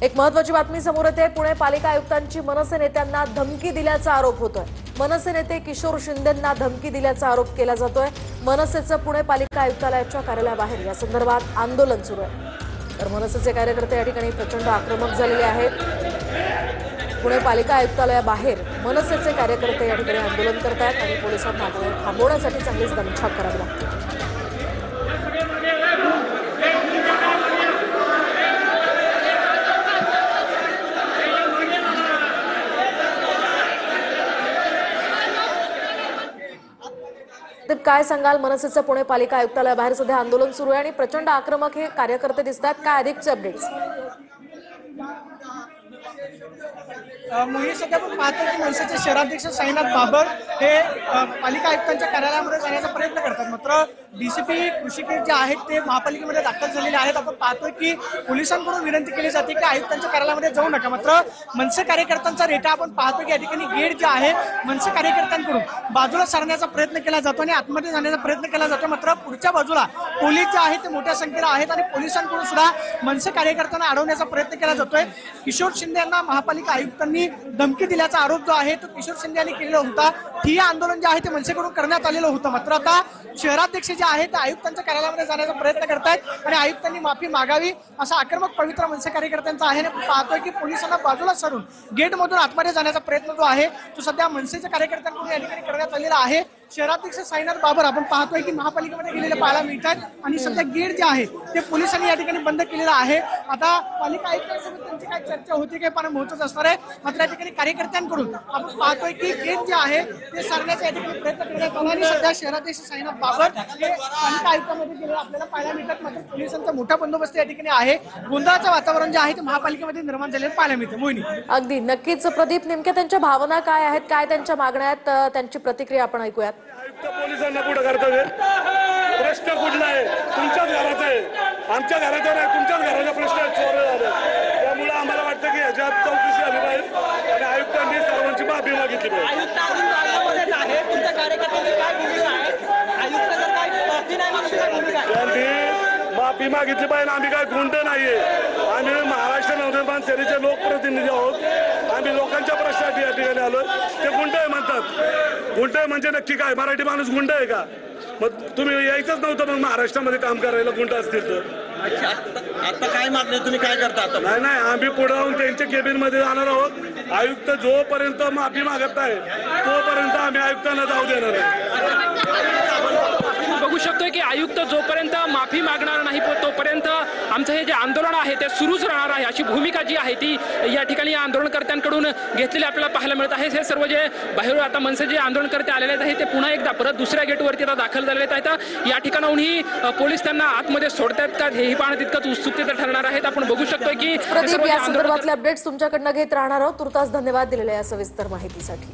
एक महत्त्वाची बातमी समोर येते। पुणे पालिका आयुक्तांची मनसे नेत्यांना धमकी दिल्याचा आरोप होतोय। मनसे नेते किशोर शिंदेंना धमकी दिल्याचा आरोप केला जातोय। मनसेचं पुणे पालिका आयुक्तालयाच्या कार्यालयाबाहेर या संदर्भात आंदोलन सुरू आहे। तर मनसेचे कार्यकर्ते या ठिकाणी प्रचंड आक्रमक झालेले आहेत। पुणे पालिका आयुक्तालयाबाहेर मनसेचे कार्यकर्ते या ठिकाणी आंदोलन करतात आणि पोलिसांना थांबवण्यासाठी चांगलीच दमछाक करावी लागते। काय सांगाल, मनसेचं पुणे पालिका आयुक्तालयाबाहेर सध्या आंदोलन सुरू आहे आणि प्रचंड आक्रमक हे कार्यकर्ते दिसतात, काय अधिकचे अपडेट्स? मोहिनी, सध्या आपण पाहतो की मनसेचे शहराध्यक्ष साईनाथ बाबर हे पालिका आयुक्तांच्या कार्यालयामध्ये जाण्याचा प्रयत्न करतात। मात्र डीसीपी कृषिकेश जे आहेत ते महापालिकेमध्ये दाखल झालेले आहेत। आपण पाहतोय की पोलिसांकडून विनंती केली जाते की आयुक्तांच्या कार्यालयामध्ये जाऊ नका। मात्र मनसे कार्यकर्त्यांचा रेटा आपण पाहतो की या ठिकाणी गेट जे आहे मनसे कार्यकर्त्यांकडून बाजूला सारण्याचा प्रयत्न केला जातो आणि आतमध्ये जाण्याचा प्रयत्न केला जातो। मात्र पुढच्या बाजूला पोलीस जे आहेत ते मोठ्या संख्येने आहेत आणि पोलिसांकडून सुद्धा मनसे कार्यकर्त्यांना अडवण्याचा प्रयत्न केला जातोय। किशोर शिंदे यांना महापालिका आयुक्तांनी धमकी दिल्याचा आरोप जो आहे तो किशोर शिंदे यांनी केलेला होता। ठिय्या आंदोलन जे आहे ते मनसेकडून करण्यात आलेलं होतं। मात्र आता शहराध्यक्ष जे आहे ते आयुक्तांच्या कार्यालयामध्ये जाण्याचा प्रयत्न करतायत आणि आयुक्तांनी माफी मागावी असा आक्रमक पवित्रा मनसे कार्यकर्त्यांचा आहे। पाहतोय की पोलिसांना बाजूला सारून गेटमधून आतमध्ये जाण्याचा प्रयत्न जो आहे तो सध्या मनसेच्या कार्यकर्त्यांकडून या ठिकाणी करण्यात आलेला आहे। शहराध्यक्ष साईनाथ बाबर आपण पाहतोय की महापालिकेमध्ये गेलेले पाहायला मिळतात आणि सध्या गेट जे आहे ते पोलिसांनी या ठिकाणी बंद केलेलं आहे। आता पालिका आयुक्तांसोबत त्यांची काय चर्चा होती काय पाहणं महत्त्वाचं असणार आहे। मात्र या ठिकाणी कार्यकर्त्यांकडून आपण पाहतोय की गेट जे आहे ते सारण्याचा या ठिकाणी प्रयत्न करण्यात आला आणि सध्या शहराध्यक्ष साईनाथ बाबर हे पालिका आयुक्तांमध्ये गेलेले आपल्याला पाहायला मिळतात। मात्र पोलिसांचा मोठा बंदोबस्त या ठिकाणी आहे। गोंधळाचं वातावरण जे आहे ते महापालिकेमध्ये निर्माण झालेलं पाहायला मिळतं। मोहिनी, अगदी नक्कीच प्रदीप, नेमक्या त्यांच्या भावना काय आहेत, काय त्यांच्या मागण्या आहेत, त्यांची प्रतिक्रिया आपण ऐकूयात। आयुक्त पोलिसांना पुढे करतात। प्रश्न कुठला आहे? तुमच्याच घराचा आहे, आमच्या घराचा नाही, तुमच्याच घराचा प्रश्न आहे। चोर झाले त्यामुळे आम्हाला वाटतं की ह्याच्यात चौकशी झाली पाहिजे आणि आयुक्तांनी सर्वांची माफी मागितली पाहिजे। त्यांनी माफी मागितली पाहिजे। आम्ही काय गुंड नाहीये, आम्ही महाराष्ट्र नवनिर्माण सेनेचे लोकप्रतिनिधी आहोत। आम्ही लोकांच्या प्रश्नासाठी या ठिकाणी आलोय। ते गुंड आहे म्हणतात। गुंड म्हणजे नक्की काय? मराठी माणूस गुंड आहे का? मग तुम्ही यायचंच नव्हतं मग महाराष्ट्रामध्ये काम करायला गुंड असतील तर। आता काय मागणी, तुम्ही काय करता आता? नाही, आम्ही पुढे जाऊन त्यांच्या केबिन मध्ये जाणार आहोत। आयुक्त जोपर्यंत माफी मागत आहे तोपर्यंत आम्ही आयुक्तांना जाऊ देणार आहे। बघू शकतोय की आयुक्त जोपर्यंत माफी मागणार नाही तोपर्यंत आमचं हे जे आंदोलन आहे ते सुरूच राहणार आहे अशी भूमिका जी आहे ती या ठिकाणी आंदोलनकर्त्यांकडून घेतलेली आपल्याला पाहायला मिळत आहे। हे सर्व जे बाहेरून आता मनसे जे आंदोलनकर्ते आलेले आहेत ते पुन्हा एकदा परत दुसऱ्या गेटवरती आता दाखल झालेले आहेत। या ठिकाणाहूनही पोलीस त्यांना आतमध्ये सोडतात का हेही पाहणं तितकंच उत्सुकतेचं ठरणार आहेत। आपण बघू शकतोय की प्रदीप, या संदर्भातले अपडेट्स तुमच्याकडनं घेत राहणार आहोत। तुर्तास धन्यवाद दिलेल्या या सविस्तर माहितीसाठी।